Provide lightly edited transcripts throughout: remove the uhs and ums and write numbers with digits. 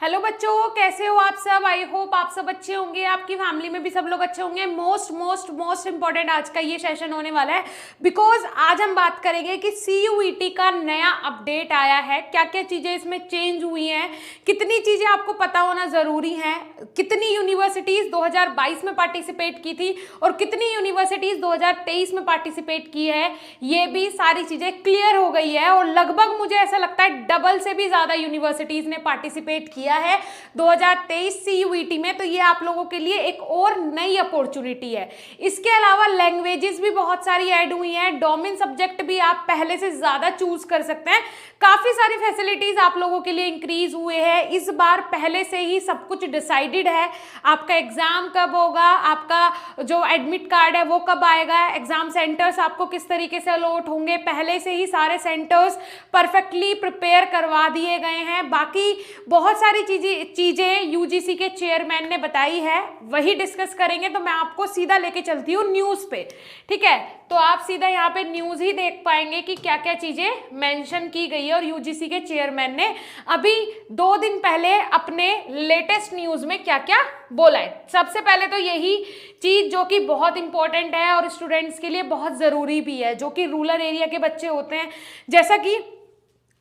Hello बच्चों, कैसे हो आप सब। आई होप आप सब अच्छे होंगे, आपकी फैमिली में भी सब लोग अच्छे होंगे। मोस्ट मोस्ट मोस्ट इंपॉर्टेंट आज का ये सेशन होने वाला है, बिकॉज आज हम बात करेंगे कि CUET का नया अपडेट आया है, क्या क्या चीज़ें इसमें चेंज हुई हैं, कितनी चीज़ें आपको पता होना ज़रूरी है, कितनी यूनिवर्सिटीज़ 2022 में पार्टिसिपेट की थी और कितनी यूनिवर्सिटीज़ 2023 में पार्टिसिपेट की है, ये भी सारी चीज़ें क्लियर हो गई है। और लगभग मुझे ऐसा लगता है डबल से भी ज़्यादा यूनिवर्सिटीज़ ने पार्टिसिपेट किया है 2023 CUET में, तो ये आप लोगों के लिए एक और नई अपॉर्चुनिटी है। इसके अलावा लैंग्वेजेस भी बहुत सारी ऐड हुई हैं, डोमेन सब्जेक्ट भी आप पहले से ज़्यादा चूज कर सकते हैं, काफ़ी सारी फैसिलिटीज़ आप लोगों के लिए इंक्रीज हुए हैं। इस बार पहले से ही सब कुछ डिसाइडेड है, आपका एग्ज़ाम कब होगा, आपका जो एडमिट कार्ड है वो कब आएगा, एग्ज़ाम सेंटर्स आपको किस तरीके से अलॉट होंगे, पहले से ही सारे सेंटर्स परफेक्टली प्रिपेयर करवा दिए गए हैं। बाकी बहुत सारी चीज़ें UGC के चेयरमैन ने बताई है, वही डिस्कस करेंगे। तो मैं आपको सीधा लेके चलती हूँ न्यूज़ पे, ठीक है। तो आप सीधा यहाँ पे न्यूज़ ही देख पाएंगे कि क्या क्या चीज़ें मेंशन की गई है। और UGC के चेयरमैन ने अभी 2 दिन पहले अपने लेटेस्ट न्यूज़ में क्या क्या बोला है। सबसे पहले तो यही चीज़ जो कि बहुत इंपॉर्टेंट है और स्टूडेंट्स के लिए बहुत ज़रूरी भी है, जो कि रूरल एरिया के बच्चे होते हैं, जैसा कि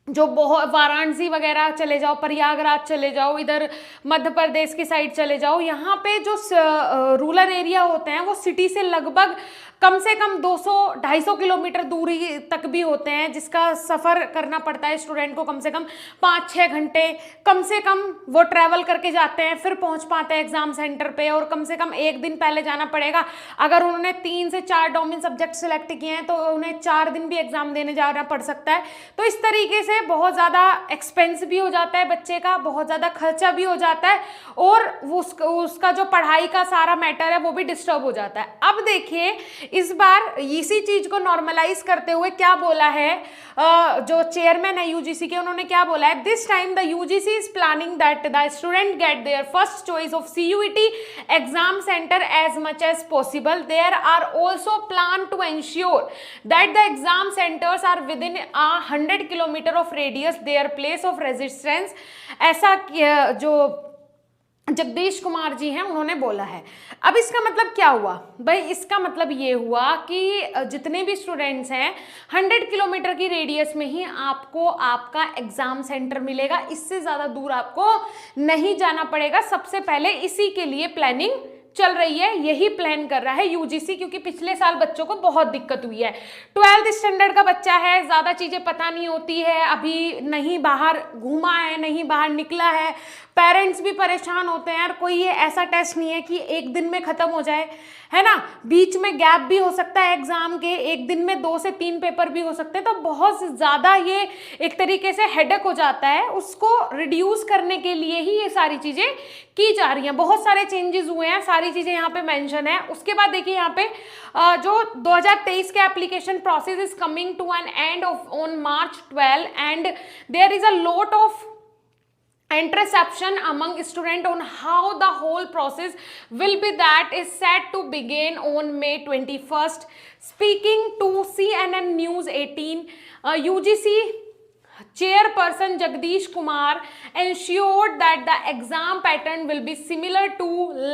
जो बहुत वाराणसी वगैरह चले जाओ, प्रयागराज चले जाओ, इधर मध्य प्रदेश की साइड चले जाओ, यहाँ पे जो रूरल एरिया होते हैं वो सिटी से लगभग कम से कम 200-250 किलोमीटर दूरी तक भी होते हैं, जिसका सफ़र करना पड़ता है स्टूडेंट को कम से कम 5-6 घंटे कम से कम वो ट्रैवल करके जाते हैं, फिर पहुंच पाते हैं एग्ज़ाम सेंटर पे। और कम से कम 1 दिन पहले जाना पड़ेगा। अगर उन्होंने 3 से 4 डोमेन सब्जेक्ट सेलेक्ट किए हैं तो उन्हें 4 दिन भी एग्ज़ाम देने जाना पड़ सकता है। तो इस तरीके से बहुत ज़्यादा एक्सपेंस भी हो जाता है बच्चे का, बहुत ज़्यादा खर्चा भी हो जाता है, और उसका जो पढ़ाई का सारा मैटर है वो भी डिस्टर्ब हो जाता है। अब देखिए इस बार इसी चीज को नॉर्मलाइज करते हुए क्या बोला है जो चेयरमैन है UGC के, उन्होंने क्या बोला है, this time the UGC is planning that the student get their first choice of CUET exam centre as much as possible. There are also plan to ensure that the exam centres are within 100 kilometre of radius their place of resistance. ऐसा जो जगदीश कुमार जी हैं उन्होंने बोला है। अब इसका मतलब क्या हुआ भाई, इसका मतलब ये हुआ कि जितने भी स्टूडेंट्स हैं 100 किलोमीटर की रेडियस में ही आपको आपका एग्जाम सेंटर मिलेगा, इससे ज़्यादा दूर आपको नहीं जाना पड़ेगा। सबसे पहले इसी के लिए प्लानिंग चल रही है, यही प्लान कर रहा है UGC, क्योंकि पिछले साल बच्चों को बहुत दिक्कत हुई है। 12th स्टैंडर्ड का बच्चा है, ज़्यादा चीज़ें पता नहीं होती है, अभी नहीं बाहर घूमा है, नहीं बाहर निकला है, पेरेंट्स भी परेशान होते हैं। यार कोई ये ऐसा टेस्ट नहीं है कि एक दिन में ख़त्म हो जाए, है ना, बीच में गैप भी हो सकता है एग्जाम के, एक दिन में 2 से 3 पेपर भी हो सकते हैं। तो बहुत ज़्यादा ये एक तरीके से हेडेक हो जाता है, उसको रिड्यूस करने के लिए ही ये सारी चीज़ें की जा रही हैं। बहुत सारे चेंजेस हुए हैं, सारी चीज़ें यहाँ पे मेंशन है। उसके बाद देखिए यहाँ पे जो 2023 के application process is coming to an end on March 12 and there is a lot of interception among student on how the whole process will be, that is set to begin on May 21st. Speaking to CNN News 18, UGC chairperson Jagdish Kumar ensured that the exam pattern will be similar to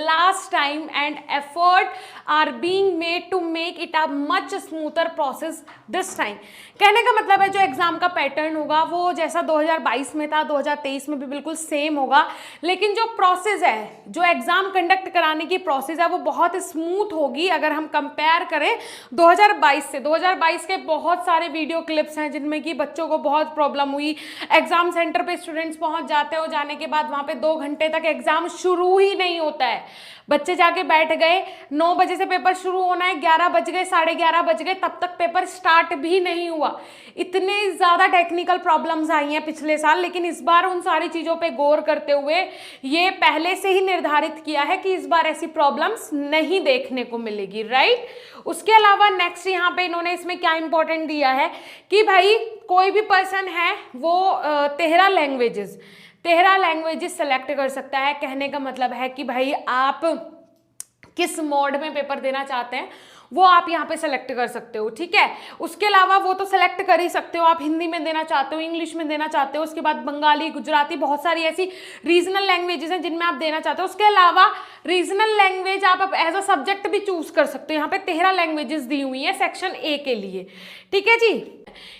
last time and effort are being made to make it a much smoother process this time. कहने का मतलब है जो exam का pattern होगा वो जैसा 2022 में था 2023 में भी बिल्कुल सेम होगा, लेकिन जो प्रोसेस है, जो एग्जाम कंडक्ट कराने की प्रोसेस है वो बहुत स्मूथ होगी अगर हम कंपेयर करें 2022 से। 2022 के बहुत सारे वीडियो क्लिप्स हैं जिनमें कि बच्चों को बहुत प्रॉब्लम हुई, एग्जाम सेंटर पे स्टूडेंट्स पहुंच जाते हो, जाने के बाद वहां पे 2 घंटे तक एग्जाम शुरू ही नहीं होता है, बच्चे जाके बैठ गए, 9 बजे से पेपर शुरू होना है, 11 बज गए, 11:30 बज गए, तब तक पेपर स्टार्ट भी नहीं हुआ। इतने ज़्यादा टेक्निकल प्रॉब्लम्स आई हैं पिछले साल, लेकिन इस बार उन सारी चीज़ों पे गौर करते हुए ये पहले से ही निर्धारित किया है कि इस बार ऐसी प्रॉब्लम्स नहीं देखने को मिलेगी, राइट। उसके अलावा नेक्स्ट यहाँ पे इन्होंने इसमें क्या इंपॉर्टेंट दिया है कि भाई कोई भी पर्सन है वो 13 लैंग्वेजेस सेलेक्ट कर सकता है। कहने का मतलब है कि भाई आप किस मोड में पेपर देना चाहते हैं वो आप यहाँ पे सेलेक्ट कर सकते हो, ठीक है। उसके अलावा वो तो सेलेक्ट कर ही सकते हो, आप हिंदी में देना चाहते हो, इंग्लिश में देना चाहते हो, उसके बाद बंगाली, गुजराती, बहुत सारी ऐसी रीजनल लैंग्वेजेस हैं जिनमें आप देना चाहते हो। उसके अलावा रीजनल लैंग्वेज आप एज अ सब्जेक्ट भी चूज कर सकते हो। यहाँ पे 13 लैंग्वेजेस दी हुई है सेक्शन ए के लिए, ठीक है जी।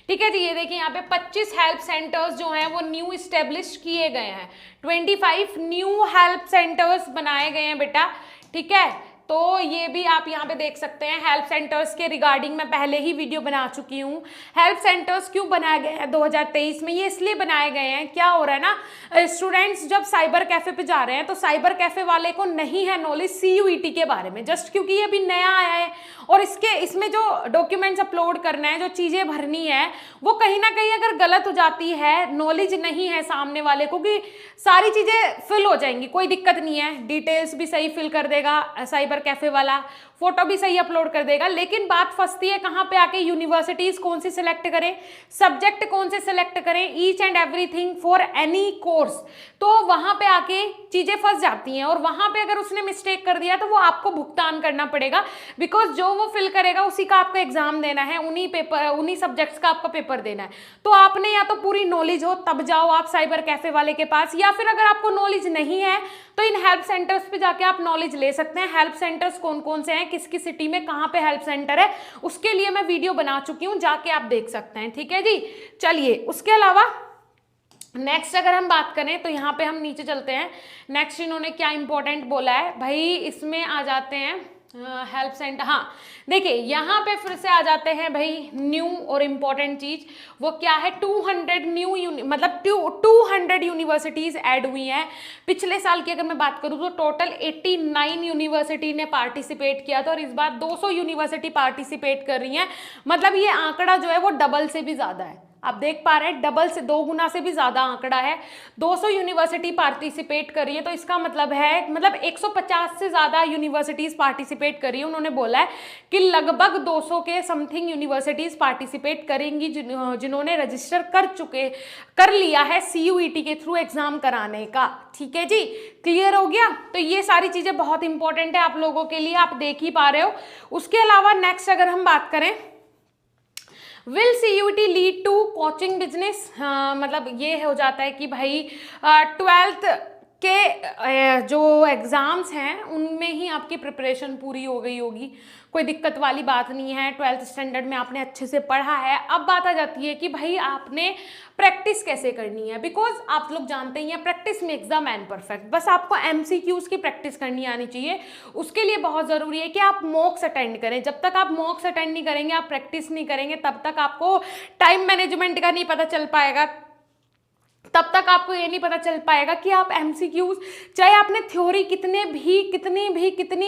ठीक है जी, ये देखिए यहाँ पे 25 हेल्प सेंटर्स जो हैं वो न्यू इस्टेब्लिश किए गए हैं, 25 न्यू हेल्प सेंटर्स बनाए गए हैं बेटा, ठीक है। तो ये भी आप यहाँ पे देख सकते हैं। हेल्प सेंटर्स के रिगार्डिंग मैं पहले ही वीडियो बना चुकी हूँ। हेल्प सेंटर्स क्यों बनाए गए हैं 2023 में, ये इसलिए बनाए गए हैं, क्या हो रहा है ना, स्टूडेंट्स जब साइबर कैफे पे जा रहे हैं तो साइबर कैफे वाले को नहीं है नॉलेज सीयूईटी के बारे में, जस्ट क्योंकि ये अभी नया आया है और इसमें जो डॉक्यूमेंट्स अपलोड करना है, जो चीज़ें भरनी है, वो कहीं ना कहीं अगर गलत हो जाती है, नॉलेज नहीं है सामने वाले को, कि सारी चीज़ें फिल हो जाएंगी, कोई दिक्कत नहीं है, डिटेल्स भी सही फिल कर देगा साइबर कैफे वाला, फोटो भी सही अपलोड कर देगा, लेकिन बात फंसती है कहाँ पे आके, यूनिवर्सिटीज कौन सी सिलेक्ट करें, सब्जेक्ट कौन से सिलेक्ट करें, each and everything for any course, तो वहां पे आके चीजें फंस जाती हैं। और वहां पे अगर उसने मिस्टेक कर दिया तो वो आपको भुगतान करना पड़ेगा, बिकॉज जो वो फिल करेगा उसी का आपको एग्जाम देना है, उन्हीं सब्जेक्ट्स का आपका पेपर देना है। तो आपने या तो पूरी नॉलेज हो तब जाओ आप साइबर कैफे वाले के पास, या फिर अगर आपको नॉलेज नहीं है तो इन हेल्प सेंटर्स पे जाके आप नॉलेज ले सकते हैं। हेल्प सेंटर्स कौन कौन से हैं, किसकी सिटी में कहाँ पे हेल्प सेंटर है, उसके लिए मैं वीडियो बना चुकी हूँ, जाके आप देख सकते हैं, ठीक है जी। चलिए, उसके अलावा नेक्स्ट अगर हम बात करें तो यहाँ पे हम नीचे चलते हैं। नेक्स्ट इन्होंने क्या इंपॉर्टेंट बोला है भाई, इसमें आ जाते हैं हेल्प सेंटर। हाँ देखिए, यहाँ पे फिर से आ जाते हैं भाई न्यू और इम्पॉर्टेंट चीज, वो क्या है, 200 न्यू 200 यूनिवर्सिटीज ऐड हुई हैं। पिछले साल की अगर मैं बात करूँ तो टोटल 89 यूनिवर्सिटी ने पार्टिसिपेट किया था और इस बार 200 यूनिवर्सिटी पार्टिसिपेट कर रही हैं। मतलब ये आंकड़ा जो है वो डबल से भी ज्यादा है, आप देख पा रहे हैं, डबल से 2 गुना से भी ज्यादा आंकड़ा है। 200 यूनिवर्सिटी पार्टिसिपेट कर रही है, तो इसका मतलब है 150 से ज्यादा यूनिवर्सिटीज पार्टिसिपेट कर रही है। उन्होंने बोला है कि लगभग 200 के समथिंग यूनिवर्सिटीज पार्टिसिपेट करेंगी जिन्होंने रजिस्टर कर लिया है सीयूईटी के थ्रू एग्जाम कराने का, ठीक है जी। क्लियर हो गया। तो ये सारी चीजें बहुत इंपॉर्टेंट है आप लोगों के लिए, आप देख ही पा रहे हो। उसके अलावा नेक्स्ट अगर हम बात करें, will CUET lead to coaching business, मतलब ये हो जाता है कि भाई 12th के जो एग्ज़ाम्स हैं उनमें ही आपकी प्रिपरेशन पूरी हो गई होगी, कोई दिक्कत वाली बात नहीं है, 12th स्टैंडर्ड में आपने अच्छे से पढ़ा है। अब बात आ जाती है कि भाई आपने प्रैक्टिस कैसे करनी है, बिकॉज आप लोग जानते ही हैं practice makes the man perfect. बस आपको एमसीक्यूज की प्रैक्टिस करनी आनी चाहिए। उसके लिए बहुत ज़रूरी है कि आप मॉक्स अटेंड करें। जब तक आप मॉक्स अटेंड नहीं करेंगे, आप प्रैक्टिस नहीं करेंगे, तब तक आपको टाइम मैनेजमेंट का नहीं पता चल पाएगा, तब तक आपको ये नहीं पता चल पाएगा कि आप एमसीक्यूज, चाहे आपने थ्योरी कितनी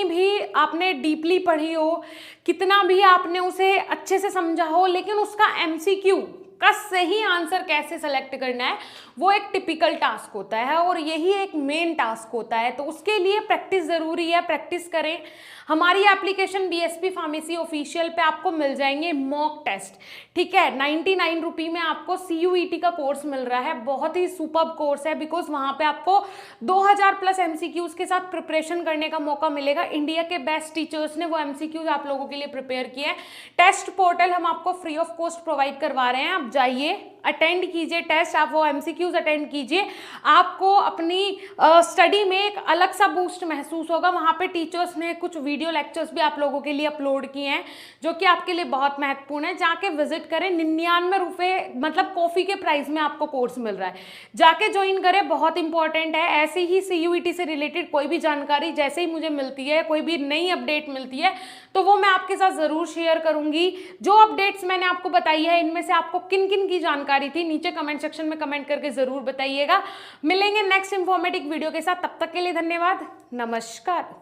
भी आपने डीपली पढ़ी हो, कितना भी आपने उसे अच्छे से समझा हो, लेकिन उसका एमसीक्यू का सही आंसर कैसे सेलेक्ट करना है वो एक टिपिकल टास्क होता है और यही एक मेन टास्क होता है। तो उसके लिए प्रैक्टिस ज़रूरी है, प्रैक्टिस करें। हमारी एप्लीकेशन बीएसपी फार्मेसी ऑफिशियल पे आपको मिल जाएंगे मॉक टेस्ट, ठीक है। 99 रुपये में आपको सीयूईटी का कोर्स मिल रहा है, बहुत ही सुपर्ब कोर्स है, बिकॉज वहाँ पे आपको 2000 प्लस एमसीक्यूज के साथ प्रिपरेशन करने का मौका मिलेगा। इंडिया के बेस्ट टीचर्स ने वो एमसीक्यूज आप लोगों के लिए प्रिपेयर किए हैं। टेस्ट पोर्टल हम आपको फ्री ऑफ कॉस्ट प्रोवाइड करवा रहे हैं, आप जाइए अटेंड कीजिए टेस्ट, आप वो एमसीक्यूज अटेंड कीजिए, आपको अपनी स्टडी में एक अलग सा बूस्ट महसूस होगा। वहाँ पे टीचर्स ने कुछ वीडियो लेक्चर्स भी आप लोगों के लिए अपलोड किए हैं जो कि आपके लिए बहुत महत्वपूर्ण है। जाके विजिट करें, 99 रुपये मतलब कॉफ़ी के प्राइस में आपको कोर्स मिल रहा है, जाके ज्वाइन करें, बहुत इंपॉर्टेंट है। ऐसे ही सीयूईटी से रिलेटेड कोई भी जानकारी जैसे ही मुझे मिलती है, कोई भी नई अपडेट मिलती है, तो वो मैं आपके साथ ज़रूर शेयर करूँगी। जो अपडेट्स मैंने आपको बताई है, इनमें से आपको किन किन की जानकारी थी, नीचे कमेंट सेक्शन में कमेंट करके ज़रूर बताइएगा। मिलेंगे नेक्स्ट इंफॉर्मेटिव वीडियो के साथ, तब तक के लिए धन्यवाद, नमस्कार।